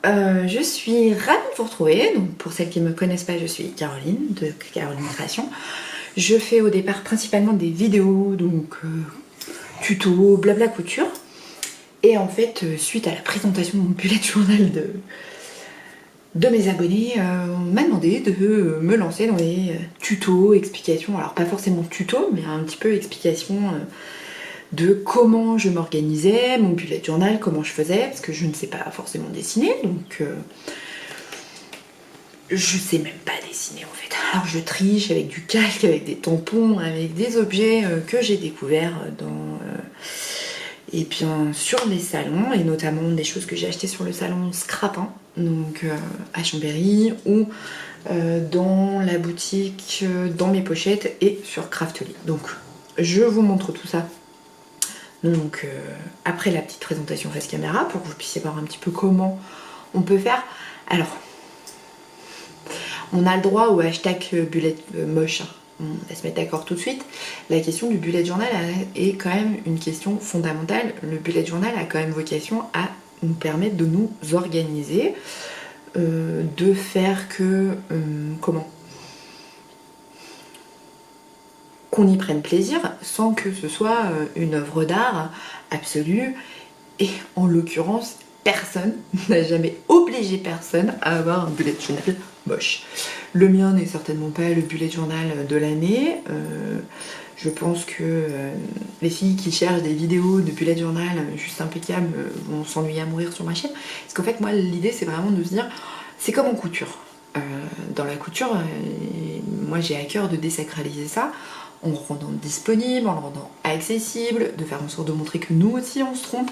je suis ravie de vous retrouver. Donc, pour celles qui ne me connaissent pas, je suis Caroline de Caroline Création. Je fais au départ principalement des vidéos, donc tutos, blabla couture. Et en fait, suite à la présentation de mon bullet journal de mes abonnés, on m'a demandé de me lancer dans les tutos, explications. Alors pas forcément tutos, mais un petit peu explications de comment je m'organisais, mon bullet journal, comment je faisais, parce que je ne sais pas forcément dessiner, donc je sais même pas dessiner en fait. Alors je triche avec du calque, avec des tampons, avec des objets que j'ai découverts et bien sur les salons, et notamment des choses que j'ai achetées sur le salon Scrapin, donc à Chambéry, ou dans la boutique, dans mes pochettes et sur Craftly. Donc je vous montre tout ça. Donc après la petite présentation face caméra, pour que vous puissiez voir un petit peu comment on peut faire. Alors, on a le droit au hashtag bullet moche, hein. On va se mettre d'accord tout de suite. La question du bullet journal est quand même une question fondamentale. Le bullet journal a quand même vocation à nous permettre de nous organiser, de faire que... comment qu'on y prenne plaisir sans que ce soit une œuvre d'art absolue. Et en l'occurrence, personne n'a jamais obligé personne à avoir un bullet journal moche. Le mien n'est certainement pas le bullet journal de l'année. Je pense que les filles qui cherchent des vidéos de bullet journal juste impeccables vont s'ennuyer à mourir sur ma chaîne. Parce qu'en fait, moi, l'idée, c'est vraiment de se dire, c'est comme en couture. Dans la couture, moi, j'ai à cœur de désacraliser ça, en le rendant disponible, en le rendant accessible, de faire en sorte de montrer que nous aussi, on se trompe,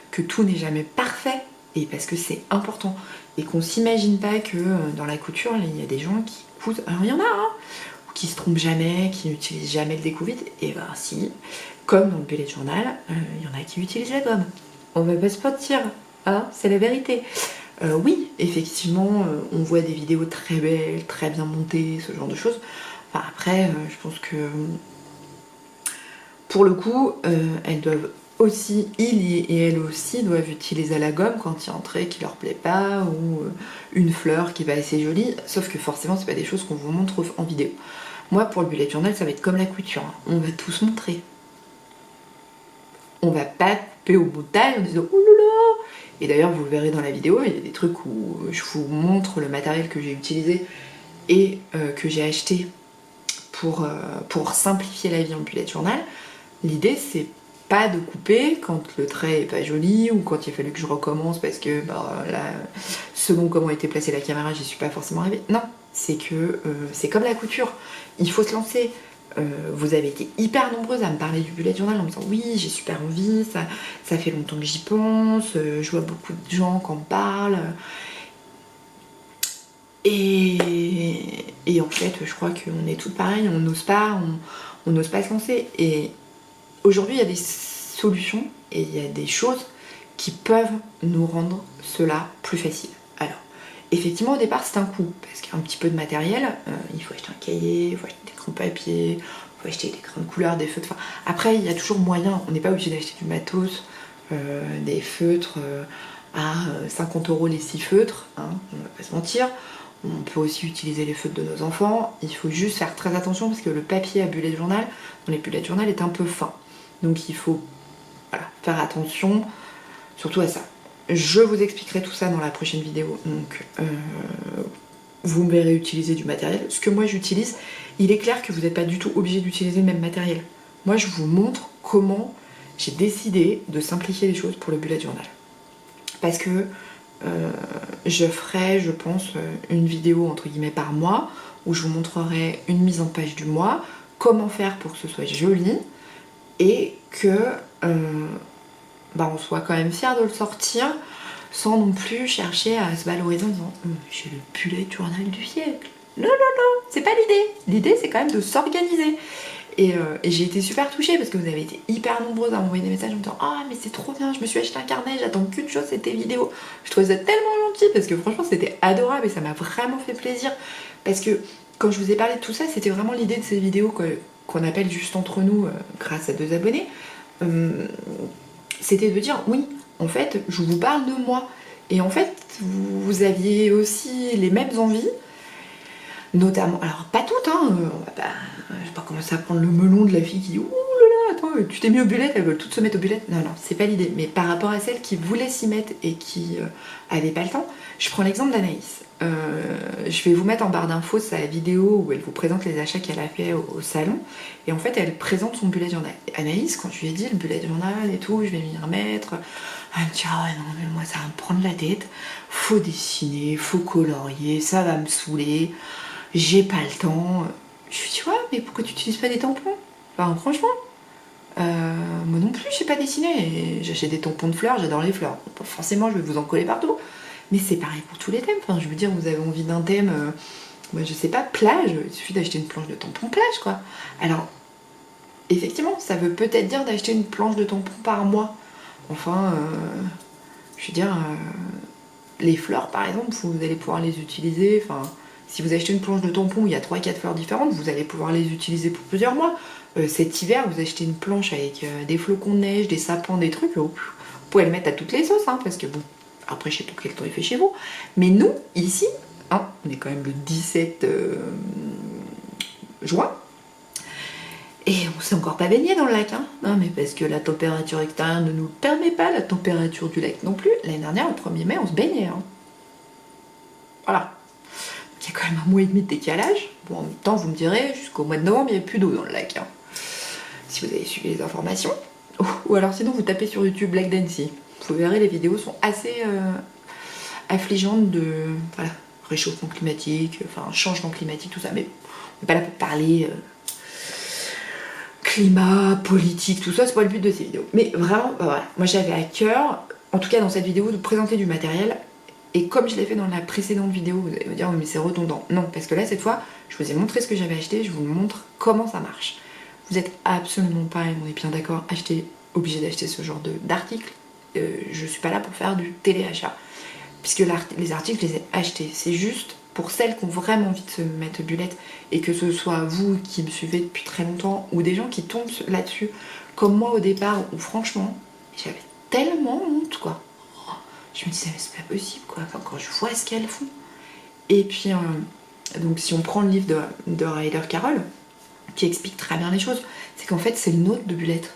que tout n'est jamais parfait, et parce que c'est important. Et qu'on s'imagine pas que dans la couture, il y a des gens qui cousent... Alors, il y en a, hein, qui se trompent jamais, qui n'utilisent jamais le découvite. Et ben si, comme dans le bullet journal, il y en a qui utilisent la gomme. On va pas se mentir, hein, c'est la vérité. Oui, effectivement, on voit des vidéos très belles, très bien montées, ce genre de choses. Enfin, après, je pense que pour le coup, elles doivent aussi, il et elles aussi doivent utiliser la gomme quand il y a un trait qui leur plaît pas, ou une fleur qui va assez jolie, sauf que forcément c'est pas des choses qu'on vous montre en vidéo. Moi pour le bullet journal ça va être comme la couture, hein. On va tous montrer. On va pas couper au montage en disant oulala. Et d'ailleurs vous le verrez dans la vidéo, il y a des trucs où je vous montre le matériel que j'ai utilisé et que j'ai acheté pour simplifier la vie en bullet journal. L'idée c'est pas de couper quand le trait est pas joli, ou quand il a fallu que je recommence parce que là, selon comment était placée la caméra, j'y suis pas forcément arrivée. Non, c'est que c'est comme la couture, il faut se lancer. Vous avez été hyper nombreuses à me parler du bullet journal en me disant oui, j'ai super envie, ça fait longtemps que j'y pense, je vois beaucoup de gens qui en parlent. Et en fait, je crois qu'on est toutes pareilles, on n'ose pas se lancer. Et aujourd'hui, il y a des solutions et il y a des choses qui peuvent nous rendre cela plus facile. Alors, effectivement, au départ, c'est un coût, parce qu'il y a un petit peu de matériel. Il faut acheter un cahier, il faut acheter des crayons de papier, il faut acheter des crayons de couleur, des feutres. Enfin, après, il y a toujours moyen. On n'est pas obligé d'acheter du matos, des feutres à 50 € les 6 feutres, hein, on va pas se mentir. On peut aussi utiliser les feutres de nos enfants. Il faut juste faire très attention parce que le papier à bullet journal, dans les bullet journal, est un peu fin. Donc il faut faire attention surtout à ça. Je vous expliquerai tout ça dans la prochaine vidéo. Donc vous me verrez utiliser du matériel. Ce que moi j'utilise, il est clair que vous n'êtes pas du tout obligé d'utiliser le même matériel. Moi je vous montre comment j'ai décidé de simplifier les choses pour le bullet journal. Parce que je ferai, je pense, une vidéo entre guillemets par mois où je vous montrerai une mise en page du mois, comment faire pour que ce soit joli et que on soit quand même fiers de le sortir sans non plus chercher à se valoriser en disant j'ai le bullet journal du siècle. Non, non, non, c'est pas l'idée. L'idée c'est quand même de s'organiser. Et j'ai été super touchée parce que vous avez été hyper nombreuses à m'envoyer des messages en me disant ah mais c'est trop bien, je me suis acheté un carnet, j'attends qu'une chose, c'était vidéo. Je trouvais ça tellement gentil parce que franchement c'était adorable et ça m'a vraiment fait plaisir. Parce que quand je vous ai parlé de tout ça, c'était vraiment l'idée de ces vidéos qu'on appelle juste entre nous grâce à 2 abonnés. C'était de dire oui, en fait je vous parle de moi. Et en fait, vous aviez aussi les mêmes envies, notamment, alors pas toutes, hein, je vais pas commencer à prendre le melon de la fille qui dit ouh là là, attends, tu t'es mis aux bulettes, elles veulent toutes se mettre aux bulettes. Non, non, c'est pas l'idée. Mais par rapport à celles qui voulaient s'y mettre et qui avaient pas le temps, je prends l'exemple d'Anaïs. Je vais vous mettre en barre d'infos sa vidéo où elle vous présente les achats qu'elle a fait au salon. Et en fait, elle présente son bullet journal. Et Anaïs, quand je lui ai dit le bullet journal et tout, je vais m'y remettre, elle me dit ah ouais, non, mais moi ça va me prendre la tête. Faut dessiner, faut colorier, ça va me saouler. J'ai pas le temps. Je lui dis ouais, mais pourquoi tu n'utilises pas des tampons? Enfin, franchement, moi non plus, je sais pas dessiner. J'achète des tampons de fleurs, j'adore les fleurs. Forcément, je vais vous en coller partout. Mais c'est pareil pour tous les thèmes. Enfin, je veux dire, vous avez envie d'un thème, moi, je sais pas, plage. Il suffit d'acheter une planche de tampons plage, quoi. Alors, effectivement, ça veut peut-être dire d'acheter une planche de tampons par mois. Enfin, je veux dire, les fleurs, par exemple, vous allez pouvoir les utiliser. Enfin, si vous achetez une planche de tampons où il y a 3-4 fleurs différentes, vous allez pouvoir les utiliser pour plusieurs mois. Cet hiver, vous achetez une planche avec des flocons de neige, des sapins, des trucs, vous pouvez le mettre à toutes les sauces, hein, parce que bon, après je sais pas quel temps il fait chez vous, mais nous, ici, hein, on est quand même le 17 juin, et on s'est encore pas baigné dans le lac, hein. Non, mais parce que la température extérieure ne nous le permet pas, la température du lac non plus. L'année dernière, le 1er mai, on se baignait, hein. Voilà. Il y a quand même un mois et demi de décalage. Bon, en même temps, vous me direz, jusqu'au mois de novembre, il n'y a plus d'eau dans le lac, hein. Si vous avez suivi les informations. Ou alors sinon, vous tapez sur YouTube Black Dancy. Vous verrez, les vidéos sont assez affligeantes de voilà, réchauffement climatique, enfin changement climatique, tout ça. Mais on n'est pas là pour parler climat, politique, tout ça, c'est pas le but de ces vidéos. Mais vraiment, voilà, moi j'avais à cœur, en tout cas dans cette vidéo, de présenter du matériel. Et comme je l'ai fait dans la précédente vidéo, vous allez me dire, mais c'est redondant. Non, parce que là, cette fois, je vous ai montré ce que j'avais acheté, je vous montre comment ça marche. Vous êtes absolument pas, et on est bien d'accord, obligé d'acheter ce genre d'articles. Je suis pas là pour faire du téléachat. Puisque les articles, je les ai achetés. C'est juste pour celles qui ont vraiment envie de se mettre bullette, et que ce soit vous qui me suivez depuis très longtemps, ou des gens qui tombent là-dessus, comme moi au départ, où franchement, j'avais tellement honte, quoi. Je me disais, mais c'est pas possible, quoi. Enfin, quand je vois ce qu'elles font. Et puis, donc si on prend le livre de Ryder Carroll, qui explique très bien les choses, c'est qu'en fait, c'est le nôtre de bullette.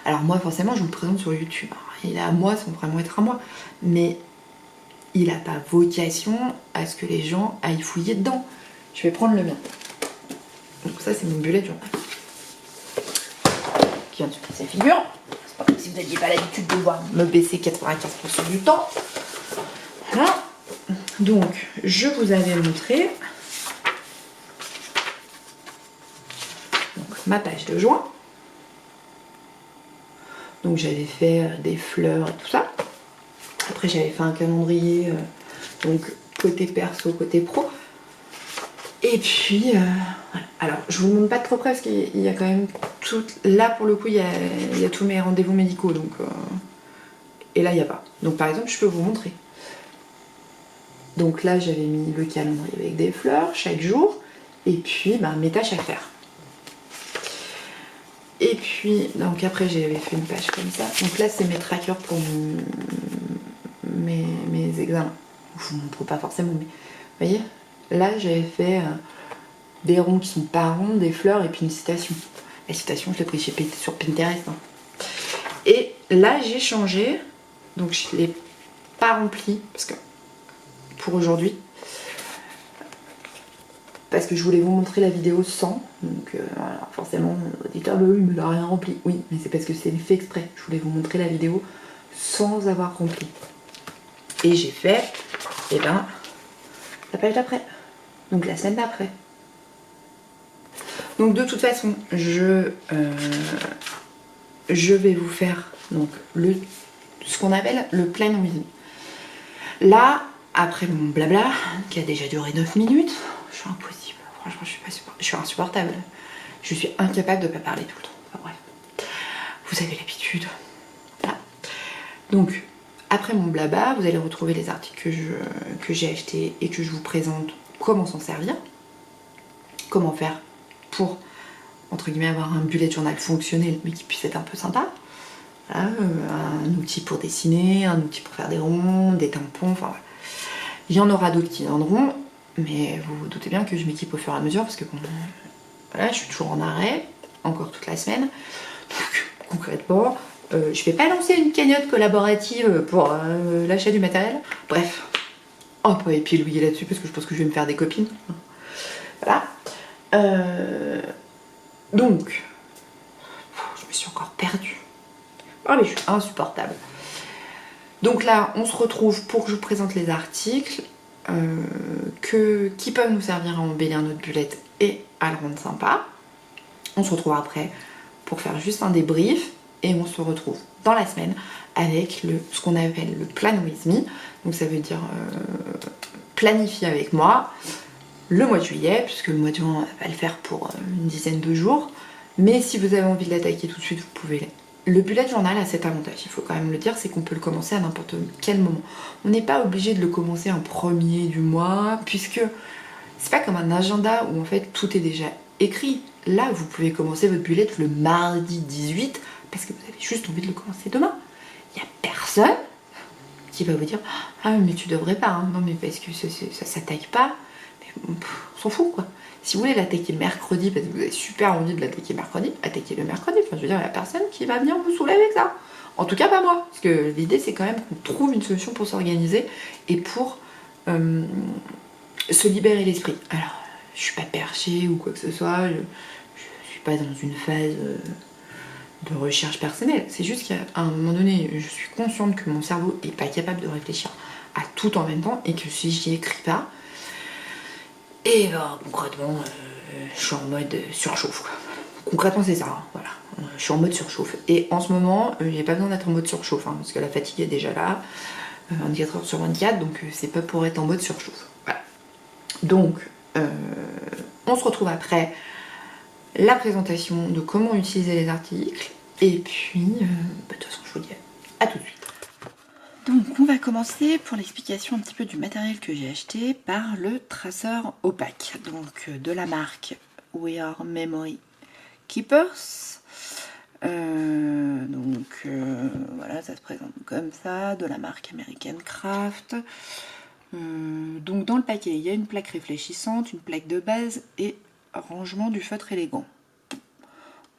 Alors moi, forcément, je vous le présente sur YouTube. Il est à moi sans vraiment être à moi. Mais il n'a pas vocation à ce que les gens aillent fouiller dedans. Je vais prendre le mien. Donc ça, c'est mon bullet journal. Qui vient de se passer figure. C'est pas comme si vous n'aviez pas l'habitude de voir me baisser 95% du temps. Voilà. Donc, je vous avais montré donc, ma page de juin. Donc j'avais fait des fleurs et tout ça. Après j'avais fait un calendrier, donc côté perso, côté pro. Et puis, voilà. Alors je vous montre pas trop près parce qu'il y a quand même tout. Là pour le coup il y a tous mes rendez-vous médicaux. Donc, et là il n'y a pas. Donc par exemple je peux vous montrer. Donc là j'avais mis le calendrier avec des fleurs chaque jour. Et puis mes tâches à faire. Et puis, donc après j'avais fait une page comme ça. Donc là c'est mes trackers pour mes examens. Je vous montre pas forcément, mais vous voyez, là j'avais fait des ronds qui sont pas ronds, des fleurs et puis une citation. La citation je l'ai prise sur Pinterest. Hein. Et là j'ai changé, donc je l'ai pas rempli parce que pour aujourd'hui. Parce que je voulais vous montrer la vidéo sans, donc voilà, forcément l'auditeur il me l'a rien rempli. Oui, mais c'est parce que c'est fait exprès. Je voulais vous montrer la vidéo sans avoir rempli. Et j'ai fait, la page d'après. Donc la semaine d'après. Donc de toute façon, je vais vous faire donc ce qu'on appelle le plan reading. Là, après mon blabla, qui a déjà duré 9 minutes, je suis impossible. Franchement, je suis insupportable. Je suis incapable de ne pas parler tout le temps. Enfin bref. Vous avez l'habitude. Voilà. Donc, après mon blabla, vous allez retrouver les articles que j'ai achetés et que je vous présente comment s'en servir. Comment faire pour, entre guillemets, avoir un bullet journal fonctionnel mais qui puisse être un peu sympa. Voilà, un outil pour dessiner, un outil pour faire des ronds, des tampons, enfin voilà. Il y en aura d'autres qui viendront, mais vous vous doutez bien que je m'équipe au fur et à mesure parce que bon, voilà, je suis toujours en arrêt, encore toute la semaine. Donc concrètement, je vais pas lancer une cagnotte collaborative pour l'achat du matériel. Bref, on peut épilouiller là-dessus parce que je pense que je vais me faire des copines. Voilà. Donc, je me suis encore perdue. Oh mais je suis insupportable. Donc là, on se retrouve pour que je vous présente les articles qui peuvent nous servir à embellir notre bullette et à le rendre sympa. On se retrouve après pour faire juste un débrief et on se retrouve dans la semaine avec ce qu'on appelle le plan with me. Donc ça veut dire planifier avec moi le mois de juillet, puisque le mois de juin, on va le faire pour une dizaine de jours. Mais si vous avez envie de l'attaquer tout de suite, vous pouvez. Le bullet journal a cet avantage, il faut quand même le dire, c'est qu'on peut le commencer à n'importe quel moment. On n'est pas obligé de le commencer en premier du mois, puisque c'est pas comme un agenda où en fait tout est déjà écrit. Là, vous pouvez commencer votre bullet le mardi 18, parce que vous avez juste envie de le commencer demain. Il n'y a personne qui va vous dire « Ah mais tu devrais pas, hein. Non mais parce que ça s'attaque pas. » On s'en fout quoi. Si vous voulez l'attaquer mercredi parce que vous avez super envie de l'attaquer mercredi, attaquez le mercredi. Enfin, je veux dire, il n'y a personne qui va venir vous saouler avec ça. En tout cas, pas moi. Parce que l'idée, c'est quand même qu'on trouve une solution pour s'organiser et pour se libérer l'esprit. Alors, je suis pas perchée ou quoi que ce soit. Je suis pas dans une phase de recherche personnelle. C'est juste qu'à un moment donné, je suis consciente que mon cerveau est pas capable de réfléchir à tout en même temps et que si j'y écris pas, et ben, concrètement, je suis en mode surchauffe. Quoi. Concrètement, c'est ça. Hein, voilà. Je suis en mode surchauffe. Et en ce moment, j'ai pas besoin d'être en mode surchauffe, hein, parce que la fatigue est déjà là, 24 heures sur 24, donc c'est pas pour être en mode surchauffe. Voilà. Donc, on se retrouve après la présentation de comment utiliser les articles. Et puis, de toute façon, je vous dis à tout de suite. Donc on va commencer pour l'explication un petit peu du matériel que j'ai acheté par le traceur opaque, donc de la marque We Are Memory Keepers. Voilà, ça se présente comme ça, de la marque American Craft. Donc dans le paquet, il y a une plaque réfléchissante, une plaque de base et rangement du feutre élégant.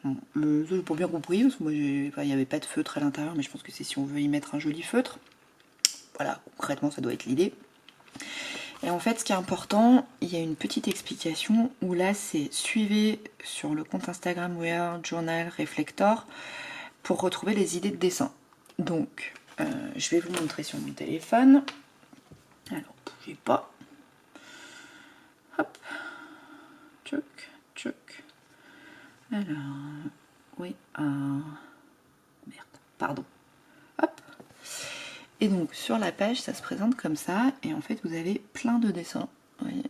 Bon, ça j'ai pas bien compris, parce que moi il n'y avait pas de feutre à l'intérieur, mais je pense que c'est si on veut y mettre un joli feutre. Voilà, concrètement, ça doit être l'idée. Et en fait, ce qui est important, il y a une petite explication où là, c'est suivez sur le compte Instagram We Are Journal Reflector pour retrouver les idées de dessin. Donc, je vais vous montrer sur mon téléphone. Alors, bougez pas. Hop. Tchouk, tchouk. Alors, We Are... Merde, pardon. Hop. Et donc sur la page, ça se présente comme ça, et en fait vous avez plein de dessins, vous voyez.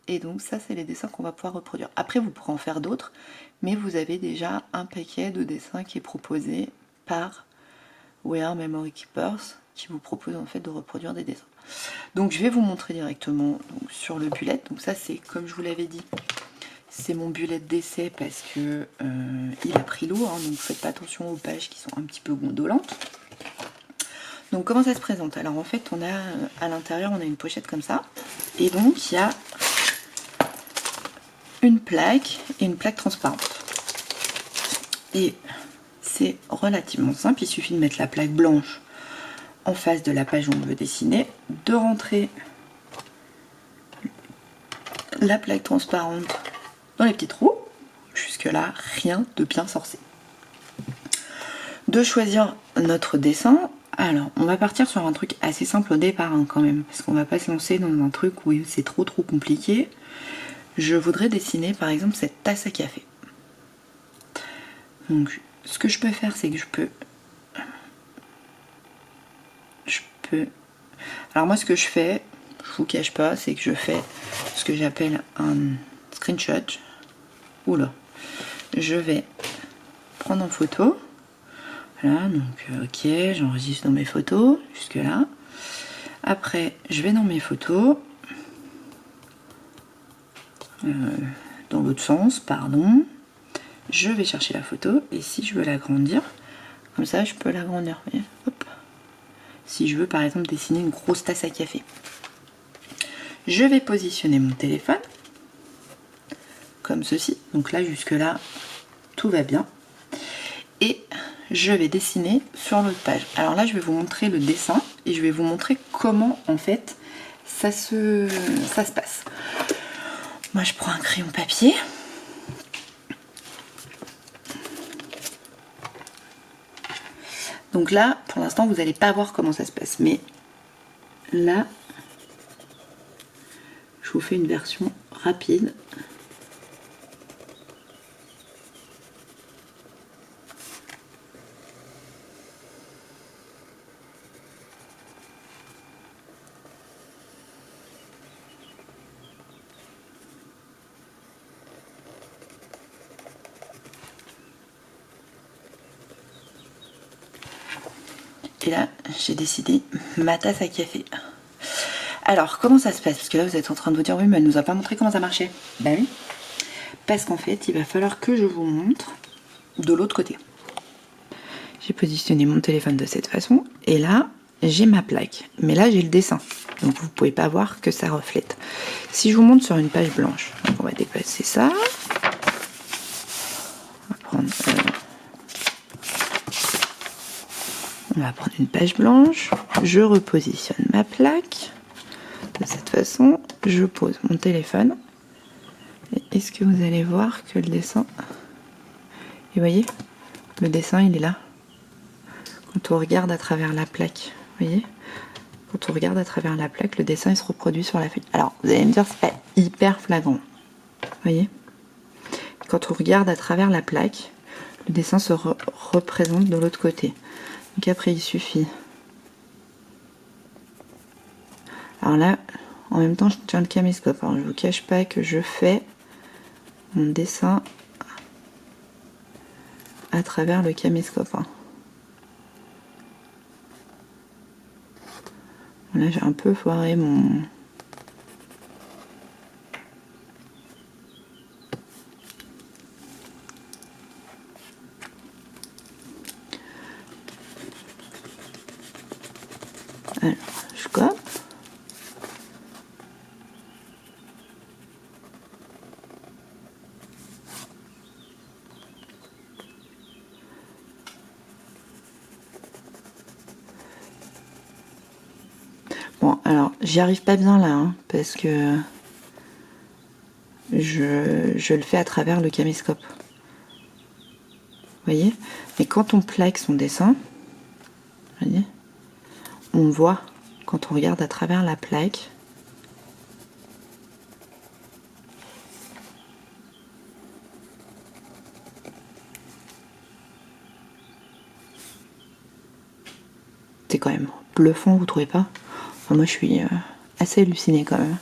Et donc ça c'est les dessins qu'on va pouvoir reproduire. Après vous pourrez en faire d'autres, mais vous avez déjà un paquet de dessins qui est proposé par We Are Memory Keepers, qui vous propose en fait de reproduire des dessins. Donc je vais vous montrer directement donc, sur le bullet. Donc ça c'est, comme je vous l'avais dit, c'est mon bullet d'essai parce que il a pris l'eau, hein, donc faites pas attention aux pages qui sont un petit peu gondolantes. Donc comment ça se présente? Alors en fait on a à l'intérieur on a une pochette comme ça et donc il y a une plaque et une plaque transparente. Et c'est relativement simple, il suffit de mettre la plaque blanche en face de la page où on veut dessiner, de rentrer la plaque transparente dans les petits trous, jusque là rien de bien sorcier. De choisir notre dessin. Alors, on va partir sur un truc assez simple au départ hein, quand même, parce qu'on va pas se lancer dans un truc où c'est trop compliqué. Je voudrais dessiner par exemple cette tasse à café. Donc, ce que je peux faire, c'est que je peux... Alors moi, ce que je fais, je vous cache pas, c'est que je fais ce que j'appelle un screenshot. Oula, je vais prendre en photo. Voilà, donc ok, j'enregistre dans mes photos, jusque là. Après, je vais dans mes photos, dans l'autre sens, pardon. Je vais chercher la photo, et si je veux l'agrandir, Comme ça, je peux l'agrandir. Hop. Si je veux, par exemple, dessiner une grosse tasse à café. Je vais positionner mon téléphone comme ceci. Donc là, jusque-là, tout va bien. Et je vais dessiner sur l'autre page. Alors là, je vais vous montrer le dessin et je vais vous montrer comment, en fait, ça se passe. Moi, je prends un crayon papier. Donc là, pour l'instant, vous n'allez pas voir comment ça se passe. Mais là, je vous fais une version rapide. Et là, j'ai décidé ma tasse à café. Alors, comment ça se passe? Parce que là, vous êtes en train de vous dire, oui, mais elle nous a pas montré comment ça marchait. Ben oui. Parce qu'en fait, il va falloir que je vous montre de l'autre côté. J'ai positionné mon téléphone de cette façon. Et là, j'ai ma plaque. Mais là, j'ai le dessin. Donc, vous pouvez pas voir que ça reflète. Si je vous montre sur une page blanche, donc on va déplacer ça. On va prendre une page blanche, je repositionne ma plaque de cette façon, je pose mon téléphone. Et est-ce que vous allez voir que le dessin... Et vous voyez, le dessin il est là. Quand on regarde à travers la plaque, vous voyez, quand on regarde à travers la plaque, le dessin il se reproduit sur la feuille. Alors vous allez me dire c'est pas hyper flagrant, vous voyez. Quand on regarde à travers la plaque, le dessin se représente de l'autre côté. Donc après il suffit. Alors là, en même temps je tiens le caméscope. Alors je vous cache pas que je fais mon dessin à travers le caméscope. Là j'ai un peu foiré mon... Alors, je cope. Bon, alors, j'y arrive pas bien là, hein, parce que je le fais à travers le caméscope. Vous voyez? Mais quand on plaque son dessin, vous voyez, on voit, quand on regarde à travers la plaque, c'est quand même bluffant, vous trouvez pas? Enfin, moi je suis assez hallucinée quand même.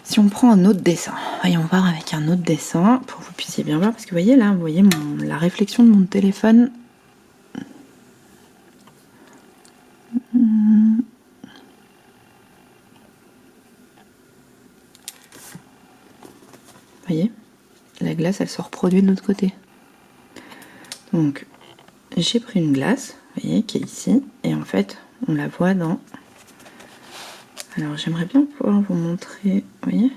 Si on prend un autre dessin, voyons voir avec un autre dessin pour que vous puissiez bien voir, parce que vous voyez là, vous voyez la réflexion de mon téléphone. Vous voyez, la glace elle se reproduit de l'autre côté. Donc j'ai pris une glace, vous voyez, qui est ici, et en fait on la voit dans... Alors j'aimerais bien pouvoir vous montrer, vous voyez,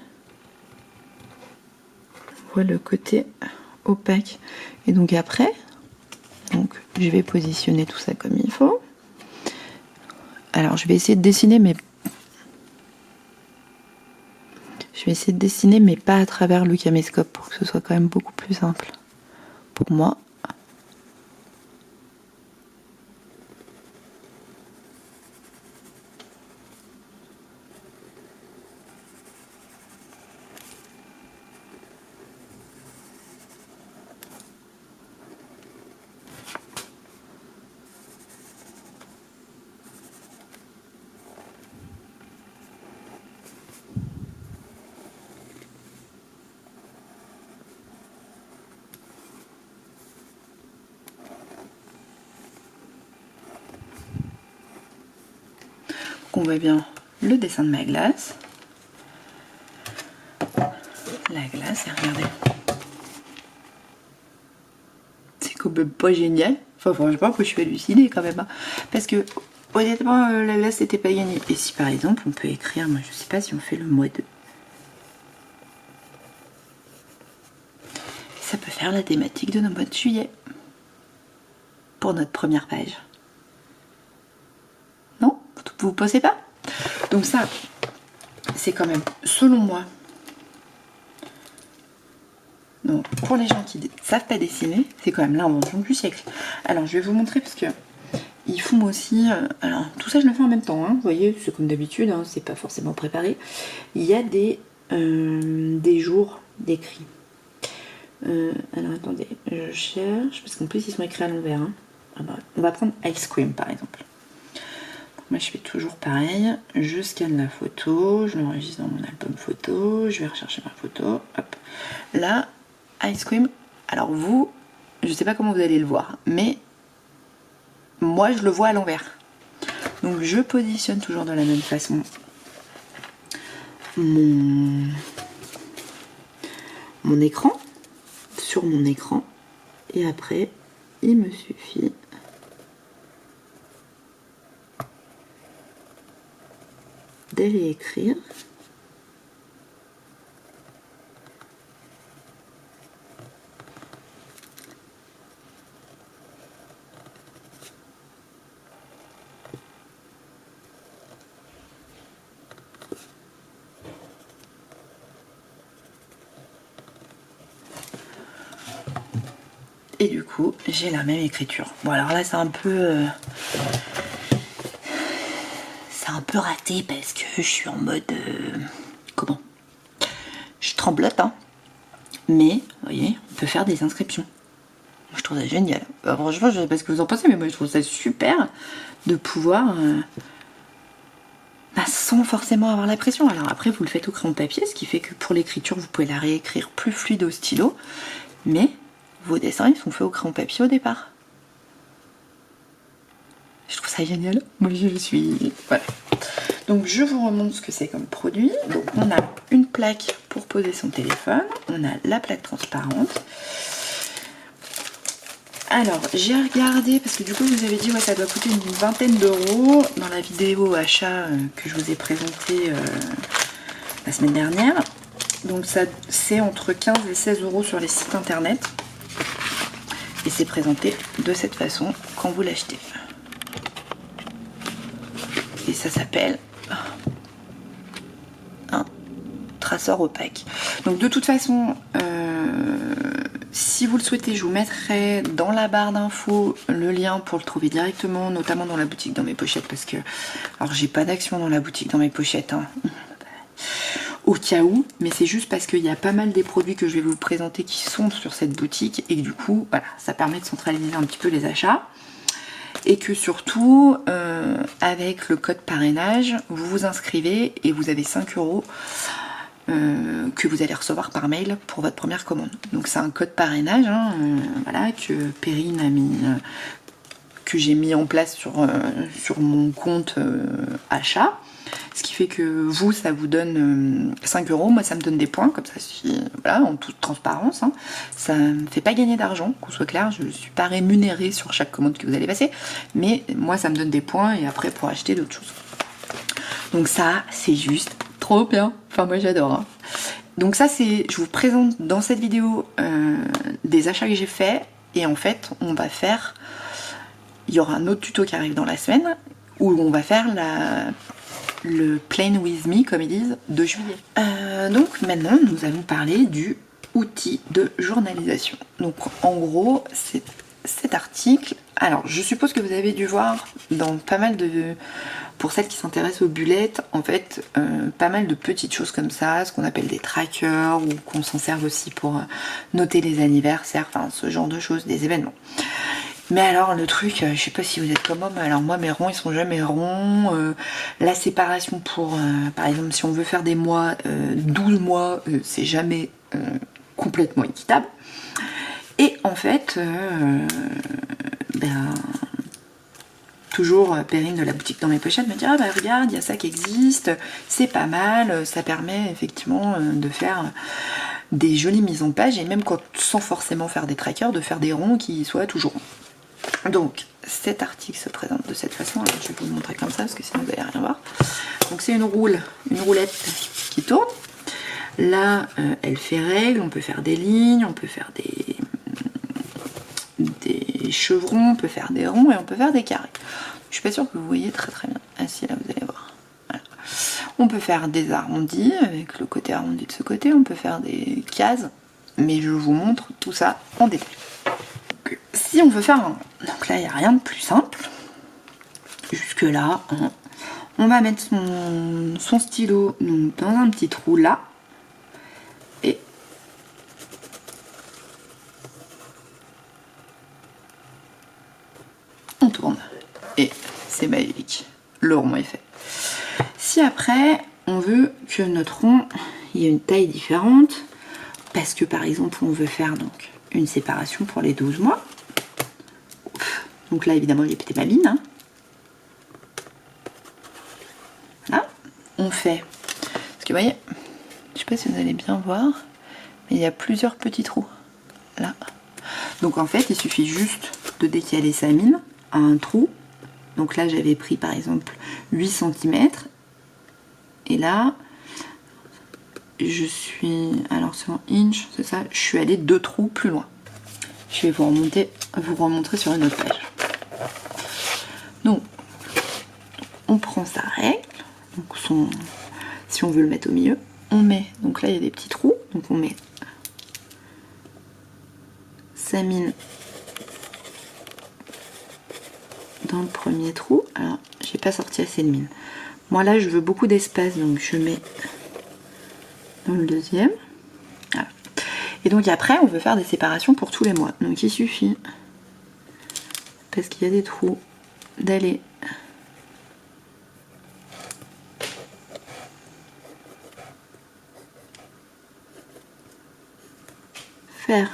on voit le côté opaque. Et donc après, donc je vais positionner tout ça comme il faut. Alors je vais essayer de dessiner, mais pas à travers le caméscope pour que ce soit quand même beaucoup plus simple pour moi. on voit bien le dessin de ma glace. La glace, et regardez. C'est quand même pas génial. Enfin, franchement, je suis hallucinée quand même. Hein. Parce que, honnêtement, la glace n'était pas gagnée. Et si par exemple, on peut écrire, moi je sais pas si on fait le mois de. Ça peut faire la thématique de notre mois de juillet. Pour notre première page. Non? Vous ne pensez pas? Donc ça, c'est quand même, selon moi, donc pour les gens qui ne savent pas dessiner, c'est quand même l'invention du siècle. Alors je vais vous montrer parce que ils font aussi, alors tout ça je le fais en même temps, hein, vous voyez, c'est comme d'habitude, hein, c'est pas forcément préparé. Il y a des jours d'écrit. Alors attendez, je cherche, parce qu'en plus ils sont écrits à l'envers. Hein. Ah bah, on va prendre Ice Cream par exemple. Moi je fais toujours pareil, je scanne la photo, je l'enregistre dans mon album photo, je vais rechercher ma photo, hop. Là, Ice Cream, alors vous, je sais pas comment vous allez le voir, mais moi je le vois à l'envers. Donc je positionne toujours de la même façon mon écran, sur mon écran, et après il me suffit d'aller écrire. Et du coup, j'ai la même écriture. Bon, alors là, c'est un peu raté parce que je suis en mode... comment? Je tremblote, hein. Mais, vous voyez, on peut faire des inscriptions. Je trouve ça génial. Alors, franchement, je sais pas ce que vous en pensez, mais moi, je trouve ça super de pouvoir... sans forcément avoir la pression. Alors après, vous le faites au crayon de papier, ce qui fait que pour l'écriture, vous pouvez la réécrire plus fluide au stylo. Mais vos dessins, ils sont faits au crayon papier au départ. Je trouve ça génial. Moi, je suis... Voilà. Donc, je vous remontre ce que c'est comme produit. Donc, on a une plaque pour poser son téléphone. On a la plaque transparente. Alors, j'ai regardé, parce que du coup, je vous avais dit, ouais, ça doit coûter une vingtaine d'euros dans la vidéo achat que je vous ai présentée la semaine dernière. Donc, ça, c'est entre 15 et 16 euros sur les sites internet. Et c'est présenté de cette façon quand vous l'achetez. Et ça s'appelle un traceur opaque. Donc de toute façon, si vous le souhaitez, je vous mettrai dans la barre d'infos le lien pour le trouver directement, notamment dans la boutique Dans Mes Pochettes, parce que, alors j'ai pas d'action dans la boutique Dans Mes Pochettes, hein, au cas où, mais c'est juste parce qu'il y a pas mal des produits que je vais vous présenter qui sont sur cette boutique, et que du coup, voilà, ça permet de centraliser un petit peu les achats. Et que surtout, avec le code parrainage, vous vous inscrivez et vous avez 5 euros que vous allez recevoir par mail pour votre première commande. Donc c'est un code parrainage, hein, voilà, que Perrine a mis, que j'ai mis en place sur mon compte achat. Ce qui fait que vous, ça vous donne 5 euros, moi ça me donne des points, comme ça, voilà, en toute transparence. Hein. Ça me fait pas gagner d'argent, qu'on soit clair, je ne suis pas rémunérée sur chaque commande que vous allez passer, mais moi ça me donne des points et après pour acheter d'autres choses. Donc ça, c'est juste trop bien, enfin moi j'adore. Hein. Donc ça, c'est, je vous présente dans cette vidéo des achats que j'ai faits, et en fait, on va faire, il y aura un autre tuto qui arrive dans la semaine, où on va faire le Plan With Me, comme ils disent, de juillet. Donc maintenant, nous allons parler du outil de journalisation. Donc en gros, c'est cet article. Alors, je suppose que vous avez dû voir dans pas mal de... Pour celles qui s'intéressent aux bullets, en fait, pas mal de petites choses comme ça, ce qu'on appelle des trackers, ou qu'on s'en serve aussi pour noter les anniversaires, enfin ce genre de choses, des événements. Mais alors le truc, je sais pas si vous êtes comme moi, mais alors moi mes ronds ils sont jamais ronds. La séparation pour, par exemple si on veut faire des mois, 12 mois, c'est jamais complètement équitable. Et en fait, toujours Perrine de la boutique dans mes pochettes me dit ah bah regarde, il y a ça qui existe, c'est pas mal, ça permet effectivement de faire des jolies mises en page et même sans forcément faire des trackers, de faire des ronds qui soient toujours ronds. Donc cet article se présente de cette façon. Alors, je vais vous le montrer comme ça parce que sinon vous n'allez rien voir. Donc c'est une roulette qui tourne. Là elle fait règle, on peut faire des lignes, on peut faire des chevrons, on peut faire des ronds et on peut faire des carrés. Je suis pas sûre que vous voyez très bien. Ah si, là vous allez voir. Voilà. On peut faire des arrondis avec le côté arrondi de ce côté, on peut faire des cases, mais je vous montre tout ça en détail. Donc, si on veut faire un... Donc là il n'y a rien de plus simple. Jusque là, hein. On va mettre son stylo donc, dans un petit trou là. Et on tourne. Et c'est magique. Le rond est fait. Si après, on veut que notre rond il y ait une taille différente, parce que par exemple, on veut faire donc une séparation pour les 12 mois. Donc là, évidemment, j'ai pété ma mine. Hein. Là, on fait... Parce que vous voyez, je sais pas si vous allez bien voir, mais il y a plusieurs petits trous. Là. Donc en fait, il suffit juste de décaler sa mine à un trou. Donc là, j'avais pris par exemple 8 cm. Et là, je suis... Alors c'est en inch, c'est ça. Je suis allée 2 trous plus loin. Je vais vous remontrer sur une autre page. Donc, on prend sa règle. Donc si on veut le mettre au milieu, on met... Donc là, il y a des petits trous. Donc on met sa mine dans le premier trou. Alors, j'ai pas sorti assez de mine. Moi là, je veux beaucoup d'espace, donc je mets dans le deuxième. Voilà. Et donc après, on veut faire des séparations pour tous les mois. Donc il suffit, parce qu'il y a des trous, d'aller faire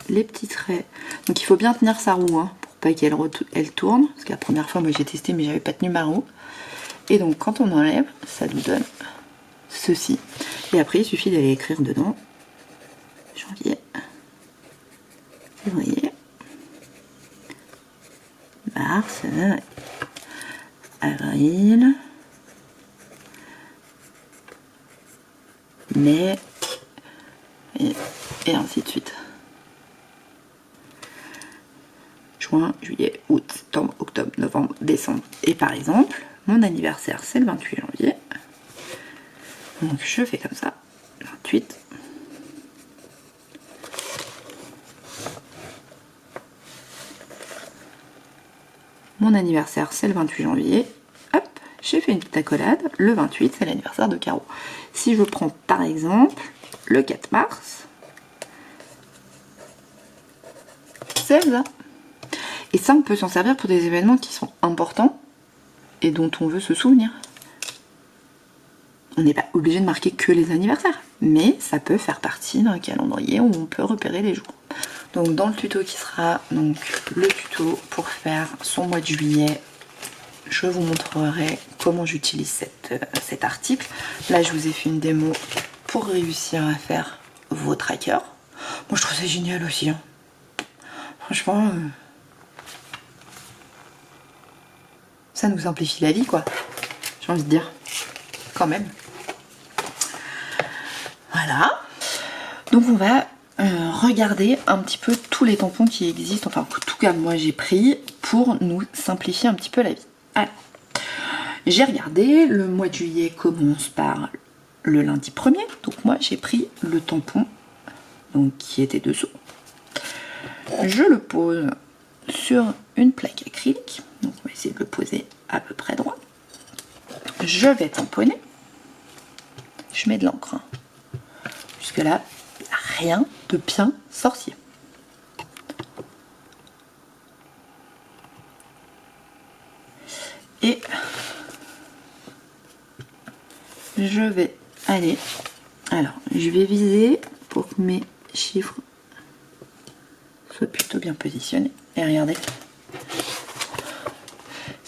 les petits traits. Donc il faut bien tenir sa roue, hein, pour pas qu'elle tourne. Parce que la première fois, moi j'ai testé, mais j'avais pas tenu ma roue. Et donc quand on enlève, ça nous donne ceci. Et après, il suffit d'aller écrire dedans janvier, février, mars, avril, mai, et ainsi de suite. Juin, juillet, août, septembre, octobre, novembre, décembre. Et par exemple, mon anniversaire, c'est le 28 janvier. Donc je fais comme ça, 28. Mon anniversaire, c'est le 28 janvier. Hop, j'ai fait une petite accolade. Le 28, c'est l'anniversaire de Caro. Si je prends par exemple le 4 mars, c'est ça. Et ça, on peut s'en servir pour des événements qui sont importants et dont on veut se souvenir. On n'est pas obligé de marquer que les anniversaires, mais ça peut faire partie d'un calendrier où on peut repérer les jours. Donc dans le tuto qui sera donc le tuto pour faire son mois de juillet, je vous montrerai comment j'utilise cet article. Là, je vous ai fait une démo pour réussir à faire vos trackers. Moi, je trouve ça génial aussi. Hein. Franchement, ça nous simplifie la vie, quoi. J'ai envie de dire, quand même. Voilà. Donc on va regarder un petit peu tous les tampons qui existent, enfin en tout cas moi j'ai pris pour nous simplifier un petit peu la vie. Alors, j'ai regardé, le mois de juillet commence par le lundi 1er, donc moi j'ai pris le tampon donc, qui était dessous. Je le pose sur une plaque acrylique, donc on va essayer de le poser à peu près droit. Je vais tamponner, je mets de l'encre. Hein. Jusque là, rien de bien sorcier. Et je vais aller, alors je vais viser pour que mes chiffres soient plutôt bien positionnés. Et regardez,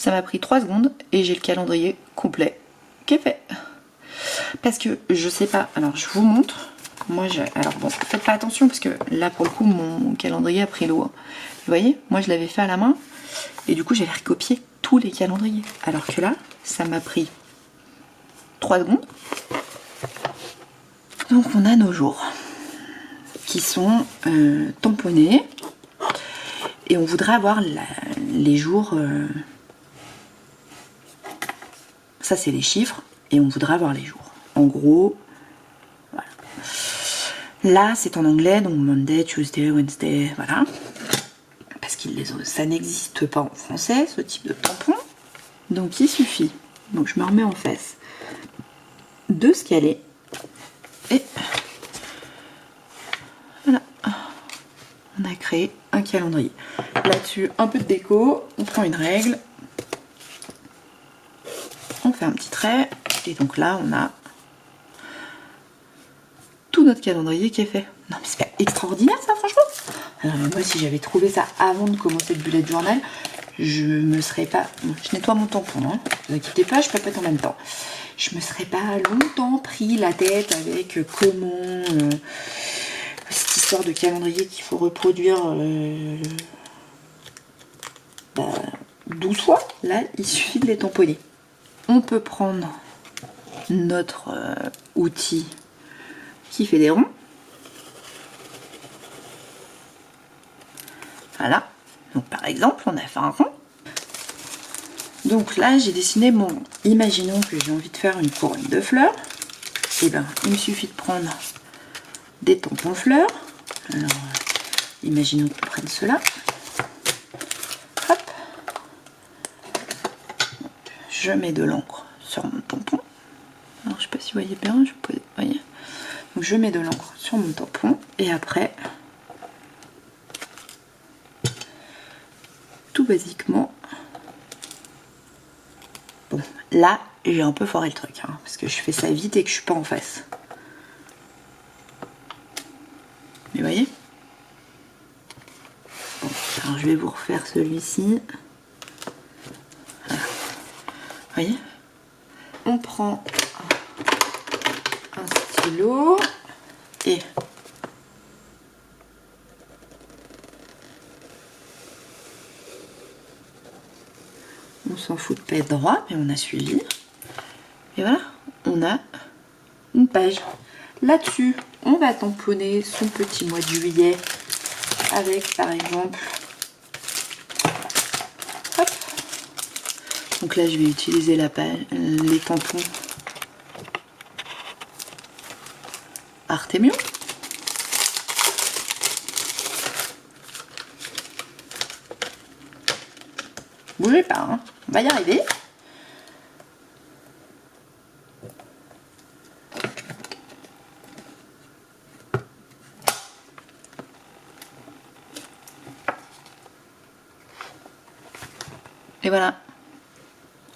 Ça m'a pris 3 secondes et j'ai le calendrier complet qui est fait. Parce que je sais pas, alors je vous montre. Moi, alors bon, faites pas attention parce que là pour le coup mon calendrier a pris l'eau. Vous voyez, moi je l'avais fait à la main et du coup j'avais recopié tous les calendriers. Alors que là, ça m'a pris 3 secondes. Donc on a nos jours qui sont tamponnés et on voudrait avoir les jours. Ça c'est les chiffres et on voudrait avoir les jours. En gros. Là, c'est en anglais, donc Monday, Tuesday, Wednesday, voilà. Parce que ça n'existe pas en français, ce type de tampon. Donc, il suffit, donc je me remets en face, de scaler. Et voilà, on a créé un calendrier. Là-dessus, un peu de déco, on prend une règle, on fait un petit trait, et donc là, on a tout notre calendrier qui est fait. Non mais c'est pas extraordinaire ça franchement. Alors moi si j'avais trouvé ça avant de commencer le bullet journal, je me serais pas... Bon, je nettoie mon tampon, hein. Ne vous inquiétez pas, je papote en même temps. Je me serais pas longtemps pris la tête avec comment... cette histoire de calendrier qu'il faut reproduire 12 fois. Là, il suffit de les tamponner. On peut prendre notre outil qui fait des ronds. Voilà. Donc par exemple, on a fait un rond. Donc là, j'ai dessiné mon... Imaginons que j'ai envie de faire une couronne de fleurs. Et ben, il me suffit de prendre des tampons fleurs. Alors, imaginons qu'on prenne cela. Hop. Je mets de l'encre sur mon tampon. Alors, je sais pas si vous voyez bien. Voyez. Donc je mets de l'encre sur mon tampon et après, tout basiquement, bon là j'ai un peu foiré le truc hein, parce que je fais ça vite et que je suis pas en face. Mais vous voyez, bon, alors je vais vous refaire celui-ci. Voilà. Vous voyez, on prend un stylo et on s'en fout de pas être droit, mais on a suivi. Et voilà, on a une page. Là-dessus, on va tamponner son petit mois de juillet avec, par exemple, hop. Donc là, je vais utiliser la page, les tampons Artemio. Bougez pas, hein. On va y arriver. Et voilà,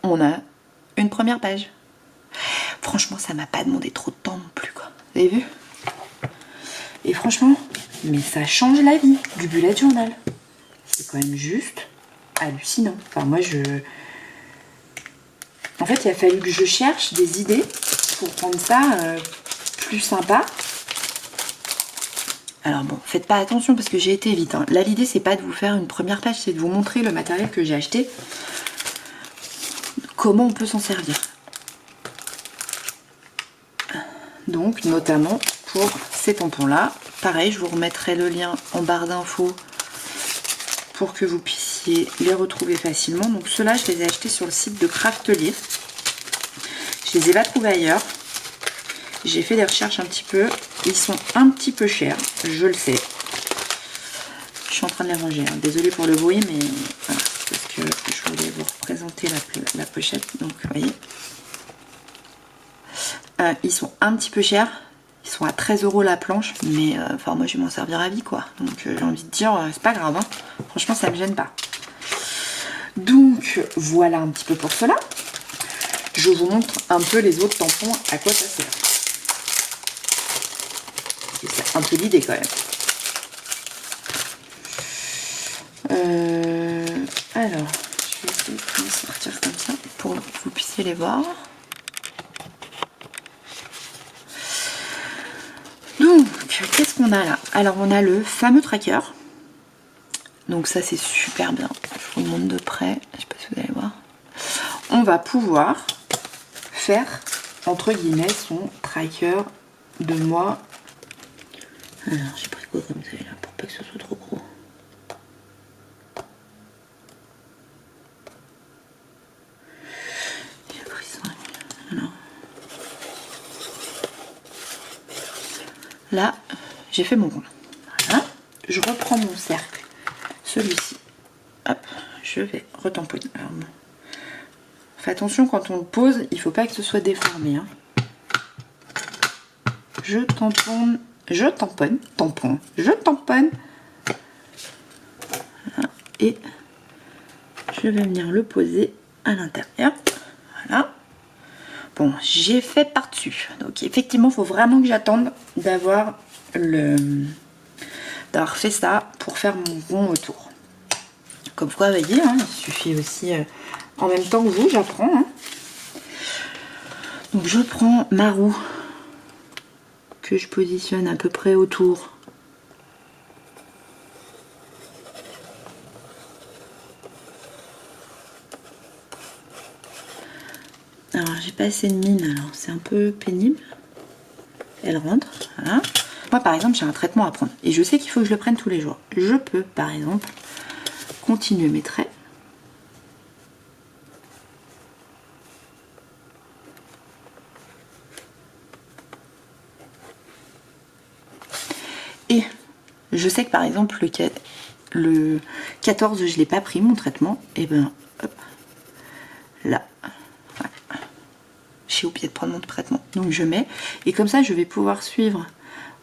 on a une première page. Franchement, ça m'a pas demandé trop de temps non plus, quoi. Vous avez vu? Et franchement, mais ça change la vie du bullet journal. C'est quand même juste hallucinant. Enfin, moi, en fait, il a fallu que je cherche des idées pour rendre ça plus sympa. Alors bon, faites pas attention parce que j'ai été vite. Hein. Là, l'idée, c'est pas de vous faire une première page, c'est de vous montrer le matériel que j'ai acheté. Comment on peut s'en servir. Donc, notamment pour ces tampons-là. Pareil, je vous remettrai le lien en barre d'infos pour que vous puissiez les retrouver facilement. Donc, ceux-là, je les ai achetés sur le site de Craftelier. Je les ai pas trouvés ailleurs. J'ai fait des recherches un petit peu. Ils sont un petit peu chers, je le sais. Je suis en train de les ranger. Hein. Désolée pour le bruit, mais voilà, parce que je voulais vous représenter la pochette. Donc, vous voyez. Ils sont un petit peu chers. Ils sont à 13 € la planche. Mais enfin, moi, je vais m'en servir à vie, quoi. Donc, j'ai envie de dire, c'est pas grave. Hein. Franchement, ça me gêne pas. Donc, voilà un petit peu pour cela. Je vous montre un peu les autres tampons, à quoi ça sert. C'est un peu l'idée quand même. Alors, je vais essayer de m'en sortir. sortir comme ça pour que vous puissiez les voir. Donc, qu'est-ce qu'on a là? Alors, on a le fameux tracker. Donc ça, c'est super bien. Je vous le montre de près. Je sais pas si vous allez voir. On va pouvoir faire, entre guillemets, son tracker de mois. Alors, j'ai pris quoi comme ça là pour pas que ce soit trop gros. J'ai pris 5. Alors. Là, j'ai fait mon rond. Voilà. Je reprends mon cercle. Celui-ci. Hop, je vais retamponner. Alors, bon. Faites attention quand on le pose, il ne faut pas que ce soit déformé. Hein. Je tamponne. Je tamponne. Voilà. Et je vais venir le poser à l'intérieur. Voilà. Bon, j'ai fait par-dessus. Donc effectivement, il faut vraiment que j'attende d'avoir fait ça pour faire mon rond autour. Comme quoi, vous voyez, hein, il suffit aussi, en même temps que vous, j'apprends. Hein. Donc je prends ma roue que je positionne à peu près autour. Alors j'ai pas assez de mine, alors c'est un peu pénible. Elle rentre, voilà. Moi par exemple j'ai un traitement à prendre et je sais qu'il faut que je le prenne tous les jours. Je peux par exemple continuer mes traits. Et je sais que par exemple le 14 je l'ai pas pris mon traitement, et ben hop, là. J'ai oublié de prendre mon traitement, donc je mets, et comme ça je vais pouvoir suivre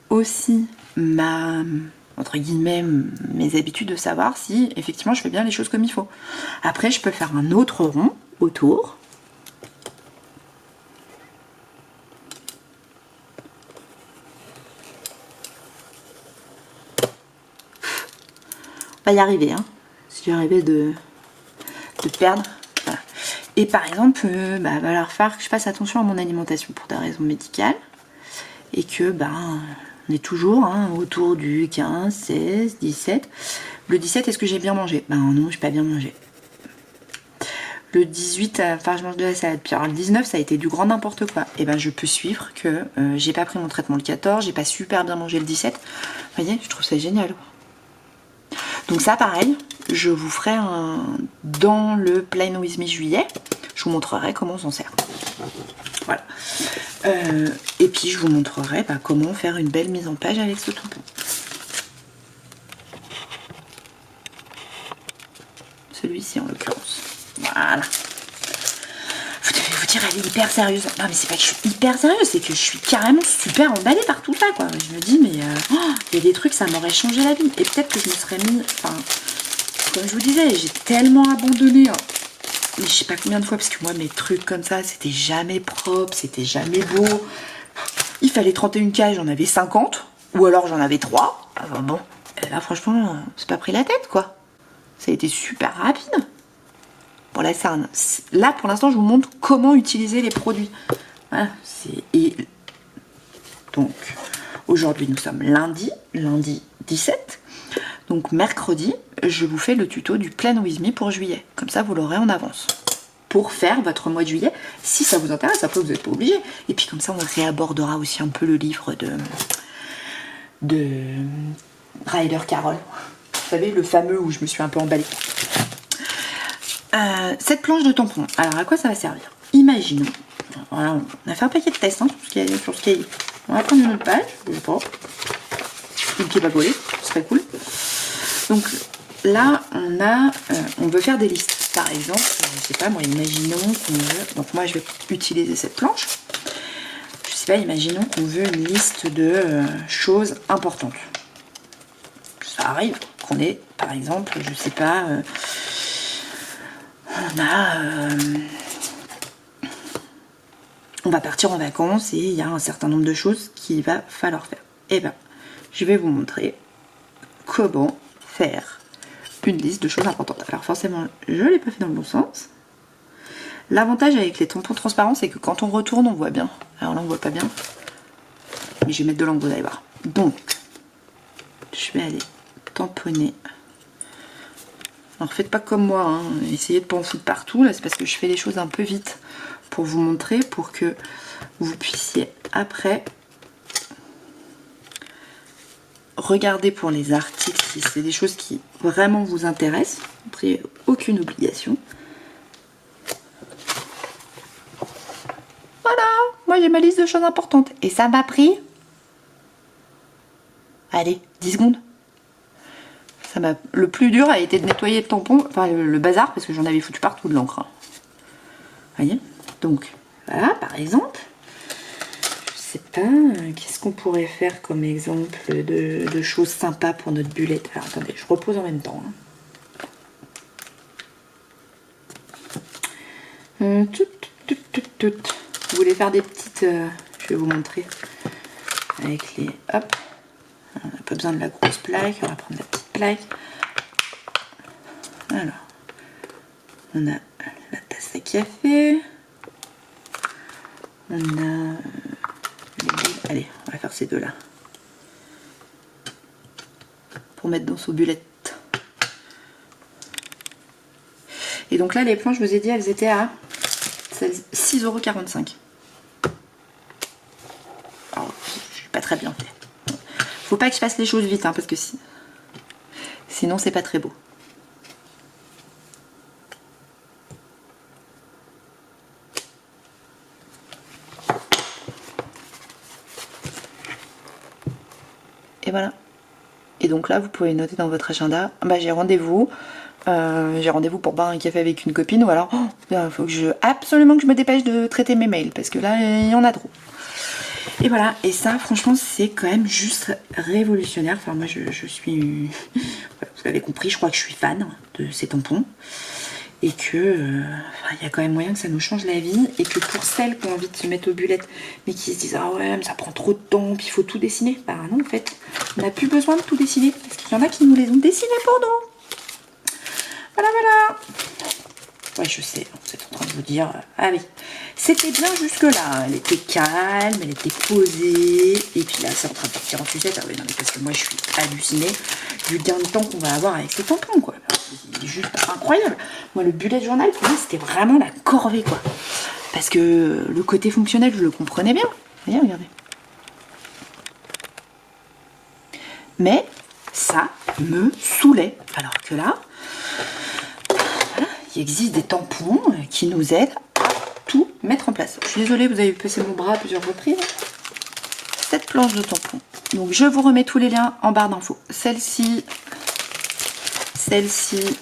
aussi entre guillemets mes habitudes, de savoir si effectivement je fais bien les choses comme il faut. Après je peux faire un autre rond autour, on va y arriver, hein. Si j'arrivais de perdre. Voilà. Et par exemple, va falloir faire que je fasse attention à mon alimentation pour des raisons médicales. Et que on est toujours autour du 15, 16, 17. Le 17, est-ce que j'ai bien mangé? Non, j'ai pas bien mangé. Le 18, je mange de la salade. Puis alors le 19, ça a été du grand n'importe quoi. Et je peux suivre que j'ai pas pris mon traitement le 14, j'ai pas super bien mangé le 17. Vous voyez, je trouve ça génial. Donc ça, pareil, je vous ferai dans le Plan With Me juillet, je vous montrerai comment on s'en sert. Voilà. Et puis je vous montrerai comment faire une belle mise en page avec ce tampon. Celui-ci en l'occurrence. Voilà. Vous devez vous dire, elle est hyper sérieuse. Non mais c'est pas que je suis hyper sérieuse, c'est que je suis carrément super emballée par tout ça quoi. Je me dis mais il y a des trucs, ça m'aurait changé la vie. Et peut-être que je me serais mis, comme je vous disais, j'ai tellement abandonné. Mais je sais pas combien de fois, parce que moi mes trucs comme ça, c'était jamais propre, c'était jamais beau. Il fallait 31 cases, j'en avais 50, ou alors j'en avais 3. Bon, et là franchement, c'est pas pris la tête quoi. Ça a été super rapide. Bon là pour l'instant je vous montre comment utiliser les produits. Voilà, et donc aujourd'hui nous sommes lundi 17. Donc mercredi, je vous fais le tuto du Plan With Me pour juillet. Comme ça, vous l'aurez en avance. Pour faire votre mois de juillet, si ça vous intéresse, après vous n'êtes pas obligé. Et puis comme ça, on réabordera aussi un peu le livre de Ryder Carroll. Vous savez, le fameux où je me suis un peu emballée. Cette planche de tampon, alors à quoi ça va servir? Imaginons, voilà, on a fait un paquet de tests sur ce cahier. On va prendre une autre page, je sais pas. Une qui est pas collée, ce serait cool. Donc là, on veut faire des listes. Par exemple, je sais pas moi, imaginons qu'on veut. Donc moi, je vais utiliser cette planche. Je sais pas, imaginons qu'on veut une liste de choses importantes. Ça arrive qu'on ait, par exemple, je sais pas, on va partir en vacances et il y a un certain nombre de choses qu'il va falloir faire. Et je vais vous montrer comment faire une liste de choses importantes. Alors forcément, je ne l'ai pas fait dans le bon sens. L'avantage avec les tampons transparents, c'est que quand on retourne, on voit bien. Alors là, on voit pas bien. Mais je vais mettre de l'encre, vous allez voir. Donc, je vais aller tamponner. Alors faites pas comme moi, hein. Essayez de pas en foutre partout. Là, c'est parce que je fais les choses un peu vite pour vous montrer, pour que vous puissiez après regarder pour les articles si c'est des choses qui vraiment vous intéressent. Après, aucune obligation. Voilà, moi j'ai ma liste de choses importantes. Et ça m'a pris... Allez, 10 secondes. Le plus dur a été de nettoyer le tampon, enfin le bazar, parce que j'en avais foutu partout de l'encre. Vous voyez? Donc, voilà, par exemple. Je sais pas, qu'est-ce qu'on pourrait faire comme exemple de choses sympas pour notre bullette? Alors, attendez, je repose en même temps. Hein. Vous voulez faire des petites... je vais vous montrer. Avec les... Hop. On n'a pas besoin de la grosse plaque, on va prendre la petite plaque. Alors, on a la tasse à café. On a... Allez, on va faire ces deux-là. Pour mettre dans nos bulettes. Et donc là, les planches, je vous ai dit, elles étaient à 6,45 €. Alors, je suis pas très bien fait. Faut pas que je fasse les choses vite, hein, parce que sinon c'est pas très beau. Et voilà. Et donc là, vous pouvez noter dans votre agenda, bah, j'ai rendez-vous. J'ai rendez-vous pour boire un café avec une copine, ou alors il faut que absolument que je me dépêche de traiter mes mails, parce que là, il y en a trop. Et voilà, et ça, franchement, c'est quand même juste révolutionnaire. Enfin, moi, je suis... Vous l'avez compris, je crois que je suis fan de ces tampons. Et que, il y a quand même moyen que ça nous change la vie. Et que pour celles qui ont envie de se mettre aux bulettes, mais qui se disent, ah ouais, mais ça prend trop de temps, puis il faut tout dessiner. Bah non, en fait, on n'a plus besoin de tout dessiner. Parce qu'il y en a qui nous les ont dessinés pour nous. Voilà, voilà. Ouais, je sais, vous êtes en train de vous dire, ah oui, c'était bien jusque-là, elle était calme, elle était posée, et puis là, c'est en train de partir en sucette. Ah oui, non, mais parce que moi, je suis hallucinée du gain de temps qu'on va avoir avec ces tampons, quoi. C'est juste incroyable. Moi, le bullet journal, pour moi, c'était vraiment la corvée, quoi. Parce que le côté fonctionnel, je le comprenais bien. Vous voyez, regardez. Mais ça me saoulait. Alors que là... Il existe des tampons qui nous aident à tout mettre en place. Je suis désolée, vous avez passé mon bras à plusieurs reprises. Cette planche de tampons. Donc je vous remets tous les liens en barre d'infos. Celle-ci, celle-ci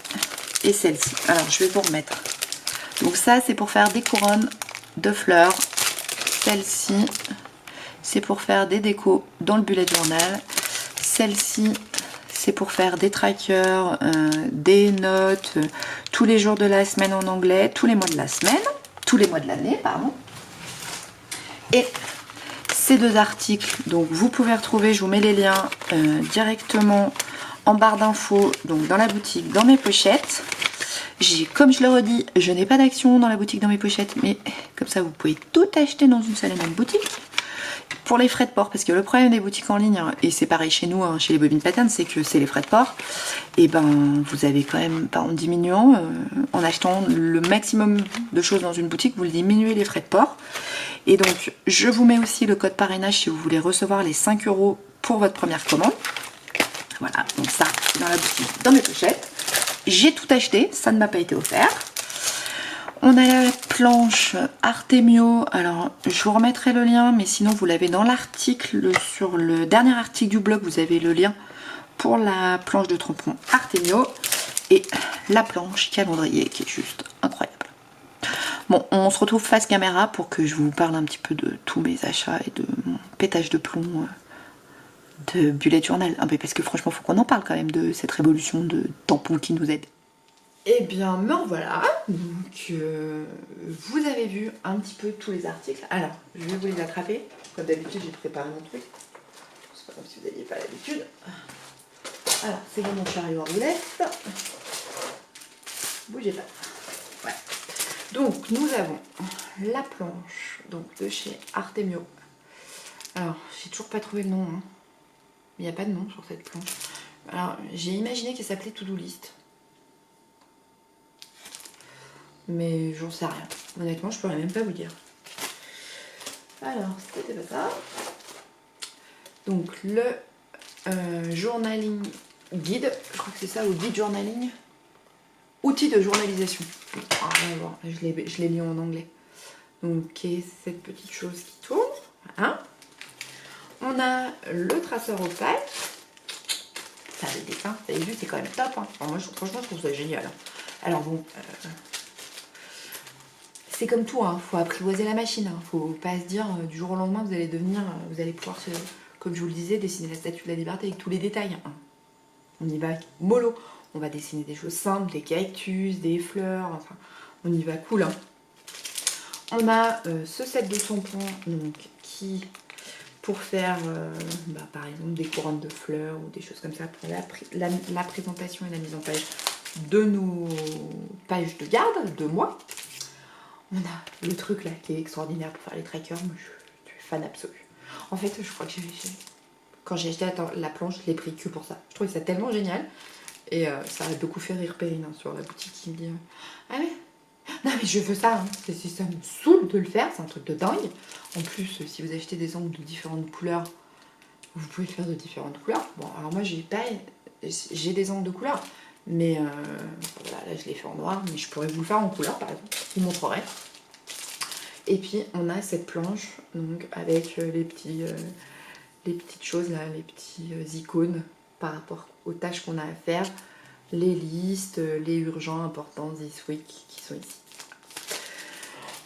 et celle-ci. Alors je vais vous remettre. Donc ça c'est pour faire des couronnes de fleurs. Celle-ci c'est pour faire des décos dans le bullet journal. Celle-ci c'est pour faire des trackers, des notes, tous les jours de la semaine en anglais, tous les mois de la semaine, tous les mois de l'année, pardon. Et ces deux articles, donc vous pouvez retrouver, je vous mets les liens directement en barre d'infos, donc dans la boutique, dans mes pochettes. Comme je le redis, je n'ai pas d'action dans la boutique, dans mes pochettes, mais comme ça vous pouvez tout acheter dans une seule et même boutique. Pour les frais de port, parce que le problème des boutiques en ligne, et c'est pareil chez nous, hein, chez les Bobine Patterns, c'est que c'est les frais de port, et ben vous avez quand même, en diminuant, en achetant le maximum de choses dans une boutique, vous diminuez les frais de port. Et donc je vous mets aussi le code parrainage si vous voulez recevoir les 5 € pour votre première commande. Voilà, donc ça c'est dans la boutique, dans mes pochettes. J'ai tout acheté, ça ne m'a pas été offert. On a la planche Artemio, alors je vous remettrai le lien, mais sinon vous l'avez dans l'article, sur le dernier article du blog, vous avez le lien pour la planche de tampon Artemio et la planche calendrier qui est juste incroyable. Bon, on se retrouve face caméra pour que je vous parle un petit peu de tous mes achats et de mon pétage de plomb de bullet journal. Ah, parce que franchement, il faut qu'on en parle quand même de cette révolution de tampons qui nous aide. Eh bien, me revoilà. Donc, vous avez vu un petit peu tous les articles. Alors, je vais vous les attraper. Comme d'habitude, j'ai préparé mon truc. C'est pas comme si vous n'aviez pas l'habitude. Alors, c'est bon, mon chariot en roulette. Bougez pas. Ouais. Donc nous avons la planche donc de chez Artemio. Alors j'ai toujours pas trouvé le nom, hein. Il n'y a pas de nom sur cette planche. Alors j'ai imaginé qu'elle s'appelait To Do List. Mais j'en sais rien. Honnêtement je pourrais même pas vous dire. Alors c'était pas ça. Donc le journaling guide, je crois que c'est ça, ou guide journaling. Outil de journalisation. Ah, bon, je l'ai lu en anglais. Donc, cette petite chose qui tourne. Voilà. On a le traceur opaque. Ça, le dessin, vous avez vu, c'est quand même top. Hein. Enfin, moi, franchement, je trouve ça génial. Alors, bon, c'est comme tout. Il faut apprivoiser la machine. Il ne faut pas se dire du jour au lendemain, vous allez pouvoir, comme je vous le disais, dessiner la statue de la liberté avec tous les détails. Hein. On y va mollo. On va dessiner des choses simples, des cactus, des fleurs, enfin, on y va cool. Hein. On a ce set de shampoing donc, qui, pour faire par exemple des couronnes de fleurs ou des choses comme ça, pour la présentation et la mise en page de nos pages de garde, de moi. On a le truc là qui est extraordinaire pour faire les trackers, moi je suis fan absolu. En fait, je crois que quand j'ai acheté la planche, je l'ai pris que pour ça. Je trouvais ça tellement génial. Et ça a beaucoup fait rire Perrine hein, sur la boutique qui me dit ah mais non mais je veux ça, hein. Ça me saoule de le faire, c'est un truc de dingue. En plus si vous achetez des ongles de différentes couleurs, vous pouvez le faire de différentes couleurs. Bon alors moi j'ai des ongles de couleur, mais voilà, là je l'ai fait en noir, mais je pourrais vous le faire en couleur par exemple, je vous montrerai. Et puis on a cette planche donc avec les petites choses là, les petits icônes par rapport aux tâches qu'on a à faire, les listes, les urgents, importants, this week qui sont ici.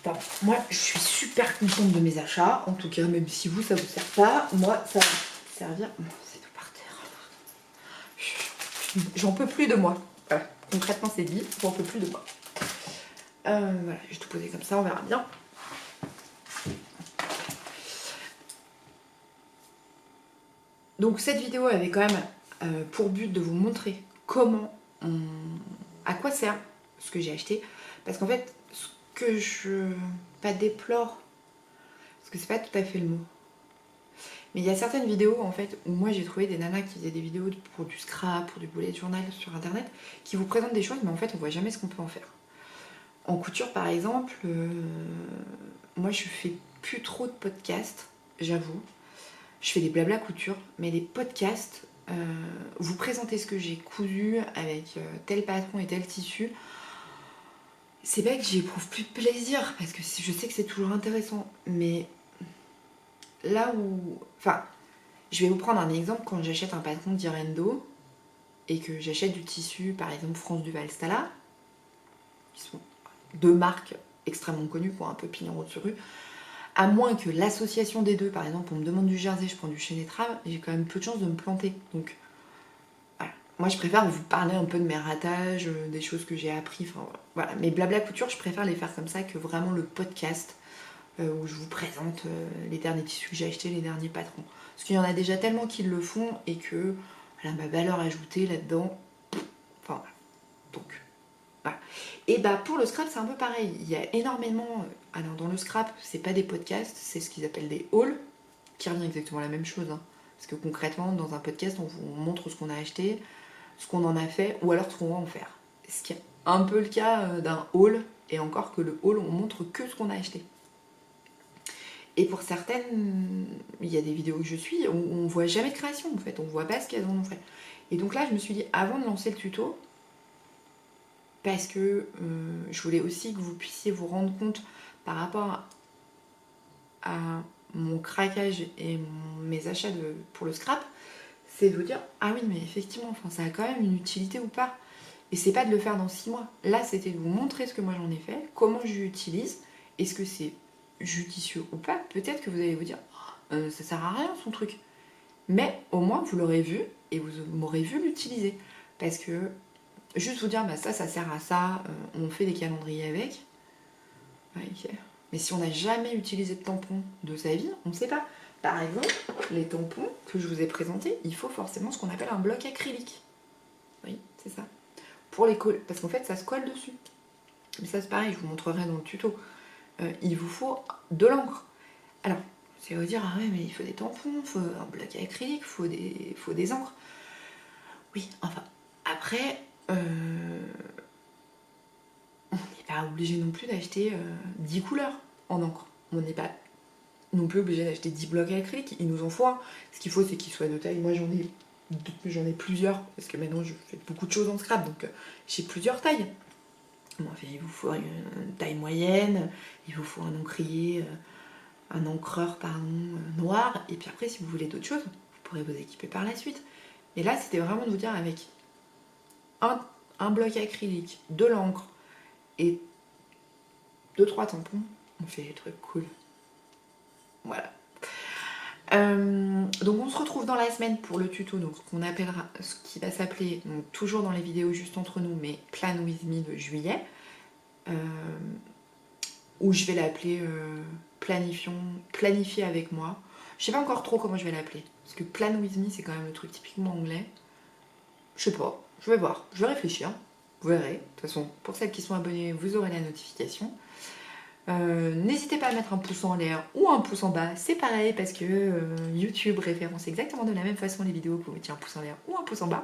Bon, moi je suis super contente de mes achats, en tout cas même si vous ça vous sert pas, moi ça va servir. C'est tout par terre. J'en peux plus de moi. Voilà. Concrètement c'est dit, j'en peux plus de moi. Voilà, je vais tout poser comme ça, on verra bien. Donc cette vidéo avait quand même pour but de vous montrer à quoi sert ce que j'ai acheté. Parce qu'en fait, ce que je pas déplore, parce que c'est pas tout à fait le mot. Mais il y a certaines vidéos en fait où moi j'ai trouvé des nanas qui faisaient des vidéos pour du scrap, pour du bullet journal sur internet, qui vous présentent des choses mais en fait on voit jamais ce qu'on peut en faire. En couture par exemple, moi je fais plus trop de podcasts, j'avoue. Je fais des blabla couture, mais les podcasts, vous présentez ce que j'ai cousu avec tel patron et tel tissu. C'est pas que j'éprouve plus de plaisir, parce que je sais que c'est toujours intéressant, mais là où... Enfin, je vais vous prendre un exemple quand j'achète un patron d'Irendo et que j'achète du tissu, par exemple France Duval Stala, qui sont deux marques extrêmement connues pour un peu pignon de rue. À moins que l'association des deux, par exemple, on me demande du jersey, je prends du Chénétrave, j'ai quand même peu de chances de me planter. Donc, voilà. Moi, je préfère vous parler un peu de mes ratages, des choses que j'ai appris. Enfin, voilà. Mes blabla couture, je préfère les faire comme ça que vraiment le podcast où je vous présente les derniers tissus que j'ai achetés, les derniers patrons. Parce qu'il y en a déjà tellement qui le font et que voilà, ma valeur ajoutée là-dedans. Enfin, voilà. Donc, voilà. Et bah pour le scrap c'est un peu pareil, il y a énormément, alors dans le scrap c'est pas des podcasts, c'est ce qu'ils appellent des hauls, qui revient exactement la même chose, hein. Parce que concrètement dans un podcast on vous montre ce qu'on a acheté, ce qu'on en a fait, ou alors ce qu'on va en faire. Ce qui est un peu le cas d'un haul, et encore que le haul on montre que ce qu'on a acheté. Et pour certaines, il y a des vidéos que je suis où on voit jamais de création en fait, on voit pas ce qu'elles en ont fait. Et donc là je me suis dit, avant de lancer le tuto, parce que je voulais aussi que vous puissiez vous rendre compte par rapport à mon craquage et mes achats pour le scrap, c'est de vous dire ah oui mais effectivement enfin, ça a quand même une utilité ou pas. Et c'est pas de le faire dans 6 mois. Là c'était de vous montrer ce que moi j'en ai fait, comment je l'utilise, est-ce que c'est judicieux ou pas. Peut-être que vous allez vous dire ça sert à rien son truc. Mais au moins vous l'aurez vu et vous m'aurez vu l'utiliser. Parce que juste vous dire, bah ça sert à ça, on fait des calendriers avec. Ouais, okay. Mais si on n'a jamais utilisé de tampons de sa vie, on ne sait pas. Par exemple, les tampons que je vous ai présentés, il faut forcément ce qu'on appelle un bloc acrylique. Oui, c'est ça. Pour les coller, parce qu'en fait, ça se colle dessus. Mais ça c'est pareil, je vous montrerai dans le tuto. Il vous faut de l'encre. Alors, c'est vous dire, ah ouais mais il faut des tampons, il faut un bloc acrylique, il faut des encres. Oui, enfin, après, on n'est pas obligé non plus d'acheter 10 couleurs en encre. On n'est pas non plus obligé d'acheter 10 blocs acryliques, il nous en faut un. Ce qu'il faut, c'est qu'ils soient de taille. Moi, j'en ai plusieurs, parce que maintenant, je fais beaucoup de choses en scrap, donc j'ai plusieurs tailles. Bon, il vous faut une taille moyenne, il vous faut un encrier, un encreur, pardon, noir, et puis après, si vous voulez d'autres choses, vous pourrez vous équiper par la suite. Et là, c'était vraiment de vous dire, avec un bloc acrylique, de l'encre et 2-3 tampons, on fait des trucs cool. Voilà. Donc on se retrouve dans la semaine pour le tuto, donc qu'on appellera, ce qui va s'appeler, donc toujours dans les vidéos juste entre nous, mais Plan With Me de juillet, où je vais l'appeler planifier avec moi. Je sais pas encore trop comment je vais l'appeler, parce que Plan With Me c'est quand même le truc typiquement anglais. Je sais pas, je vais voir, je vais réfléchir, vous verrez. De toute façon, pour celles qui sont abonnées, vous aurez la notification. N'hésitez pas à mettre un pouce en l'air ou un pouce en bas, c'est pareil parce que YouTube référence exactement de la même façon les vidéos, vous mettez un pouce en l'air ou un pouce en bas.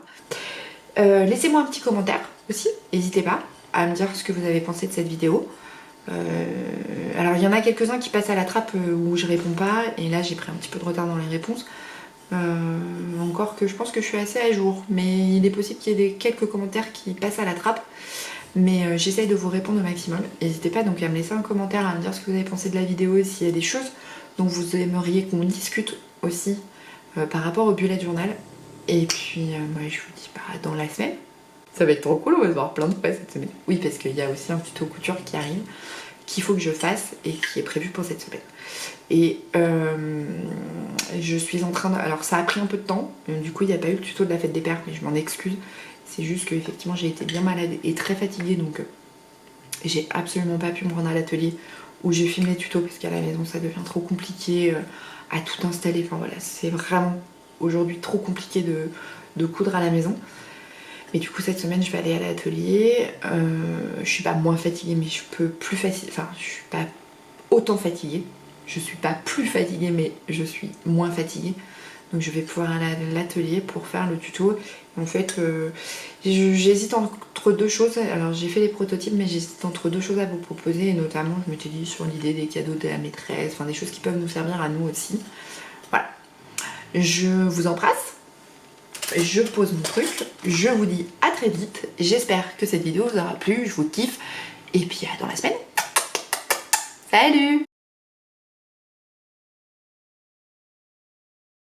Laissez-moi un petit commentaire aussi, n'hésitez pas à me dire ce que vous avez pensé de cette vidéo. Alors il y en a quelques-uns qui passent à la trappe où je réponds pas, et là j'ai pris un petit peu de retard dans les réponses. Encore que je pense que je suis assez à jour, mais il est possible qu'il y ait quelques commentaires qui passent à la trappe. Mais j'essaye de vous répondre au maximum. N'hésitez pas donc à me laisser un commentaire, à me dire ce que vous avez pensé de la vidéo, s'il y a des choses dont vous aimeriez qu'on discute aussi par rapport au bullet journal. Et puis moi je vous dis dans la semaine. Ça va être trop cool, on va se voir plein de fois cette semaine. Oui, parce qu'il y a aussi un tuto couture qui arrive, qu'il faut que je fasse et qui est prévu pour cette semaine. Et je suis en train de... Alors ça a pris un peu de temps, du coup il n'y a pas eu le tuto de la fête des pères, mais je m'en excuse. C'est juste que effectivement j'ai été bien malade et très fatiguée, donc j'ai absolument pas pu me rendre à l'atelier où je filme les tutos, parce qu'à la maison ça devient trop compliqué à tout installer. Enfin voilà, c'est vraiment aujourd'hui trop compliqué de coudre à la maison. Mais du coup cette semaine je vais aller à l'atelier. Je suis pas moins fatiguée, mais je peux plus facilement. Enfin, je suis pas autant fatiguée. Je suis pas plus fatiguée, mais je suis moins fatiguée. Donc je vais pouvoir aller à l'atelier pour faire le tuto. En fait, j'hésite entre deux choses. Alors j'ai fait les prototypes, mais j'hésite entre deux choses à vous proposer. Et notamment, je m'étais dit sur l'idée des cadeaux de la maîtresse, enfin des choses qui peuvent nous servir à nous aussi. Voilà. Je vous embrasse. Je pose mon truc. Je vous dis à très vite. J'espère que cette vidéo vous aura plu. Je vous kiffe. Et puis à dans la semaine. Salut!